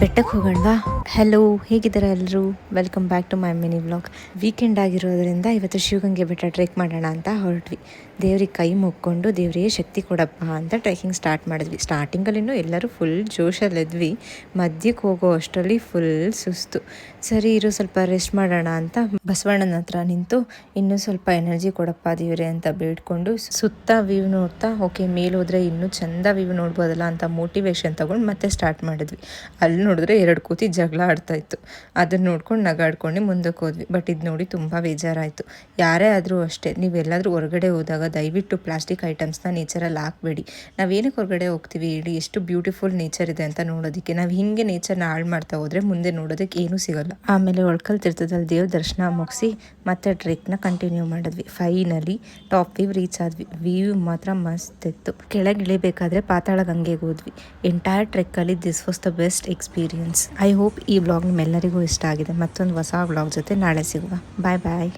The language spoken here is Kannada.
ಬೆಟ್ಟಕ್ಕೆ ಹೋಗೋಣವಾ? ಹಲೋ, ಹೇಗಿದ್ದಾರೆ ಎಲ್ಲರೂ? Welcome back to my mini vlog. Weekend ಆಗಿರೋದ್ರಿಂದ ಇವತ್ತು ಶಿವಗಂಗೆ ಬೆಟ್ಟ ಟ್ರೆಕ್ ಮಾಡೋಣ ಅಂತ ಹೊರಟ್ವಿ. ದೇವ್ರಿಗೆ ಕೈ ಮುಕ್ಕೊಂಡು ದೇವರಿಗೆ ಶಕ್ತಿ ಕೊಡಪ್ಪ ಅಂತ ಟ್ರೆಕ್ಕಿಂಗ್ ಸ್ಟಾರ್ಟ್ ಮಾಡಿದ್ವಿ. ಸ್ಟಾರ್ಟಿಂಗಲ್ಲಿನೂ ಎಲ್ಲರೂ ಫುಲ್ ಜೋಶಲ್ಲಿದ್ವಿ. ಮಧ್ಯಕ್ಕೆ ಹೋಗೋ ಅಷ್ಟರಲ್ಲಿ ಫುಲ್ ಸುಸ್ತು. ಸರಿ ಇರೋ ಸ್ವಲ್ಪ ರೆಸ್ಟ್ ಮಾಡೋಣ ಅಂತ ಬಸವಣ್ಣನ ಹತ್ರ ನಿಂತು ಇನ್ನೂ ಸ್ವಲ್ಪ ಎನರ್ಜಿ ಕೊಡಪ್ಪ ದೇವ್ರೆ ಅಂತ ಬೇಡ್ಕೊಂಡು ಸುತ್ತ ವ್ಯೂ ನೋಡ್ತಾ ಓಕೆ ಮೇಲೆ ಹೋದ್ರೆ ಇನ್ನೂ ಚಂದ ವ್ಯೂ ನೋಡ್ಬೋದಲ್ಲ ಅಂತ ಮೋಟಿವೇಶನ್ ತಗೊಂಡು ಮತ್ತೆ ಸ್ಟಾರ್ಟ್ ಮಾಡಿದ್ವಿ. ಅಲ್ಲಿ ನೋಡಿದ್ರೆ 2 ಕೋತಿ ಜಗಳ ಆಡ್ತಾ ಇತ್ತು. ಅದನ್ನ ನೋಡ್ಕೊಂಡು ನಗಾಡ್ಕೊಂಡು ಮುಂದಕ್ಕೆ ಹೋದ್ವಿ. ಬಟ್ ಇದು ನೋಡಿ ತುಂಬ ಬೇಜಾರಾಯಿತು. ಯಾರೇ ಆದರೂ ಅಷ್ಟೇ, ನೀವೆಲ್ಲಾದರೂ ಹೊರಗಡೆ ಹೋದಾಗ ದಯವಿಟ್ಟು ಪ್ಲಾಸ್ಟಿಕ್ ಐಟಮ್ಸ್ನ ನೇಚರಲ್ಲಿ ಹಾಕಬೇಡಿ. ನಾವೇನಕ್ಕೆ ಹೊರಗಡೆ ಹೋಗ್ತೀವಿ ಹೇಳಿ? ಎಷ್ಟು ಬ್ಯೂಟಿಫುಲ್ ನೇಚರ್ ಇದೆ ಅಂತ ನೋಡೋದಕ್ಕೆ. ನಾವು ಹಿಂಗೆ ನೇಚರ್ನ ಹಾಳು ಮಾಡ್ತಾ ಹೋದರೆ ಮುಂದೆ ನೋಡೋದಕ್ಕೆ ಏನೂ ಸಿಗೋಲ್ಲ. ಆಮೇಲೆ ಒಳ್ಕಲ್ ತೀರ್ಥದಲ್ಲಿ ದೇವ್ರ ದರ್ಶನ ಮುಗಿಸಿ ಮತ್ತೆ ಟ್ರೆಕ್ನ ಕಂಟಿನ್ಯೂ ಮಾಡಿದ್ವಿ. ಫೈನಲಿ ಟಾಪ್ ವ್ಯೂ ರೀಚ್ ಆದ್ವಿ. ವ್ಯೂ ಮಾತ್ರ ಮಸ್ತ್ ಇತ್ತು. ಕೆಳಗೆ ಇಳಿಬೇಕಾದ್ರೆ ಪಾತಾಳ ಗಂಗೆಗೆ ಹೋದ್ವಿ. ಎಂಟೈರ್ ಟ್ರೆಕ್ಕಲ್ಲಿ this was the best experience. I hope ಈ ವ್ಲಾಗ್ ನಿಮ್ಮೆಲ್ಲರಿಗೂ ಇಷ್ಟ ಆಗಿದೆ. ಮತ್ತೊಂದು ಹೊಸ ವ್ಲಾಗ್ ಜೊತೆ ನಾಳೆ ಸಿಗುವ. ಬಾಯ್ ಬಾಯ್.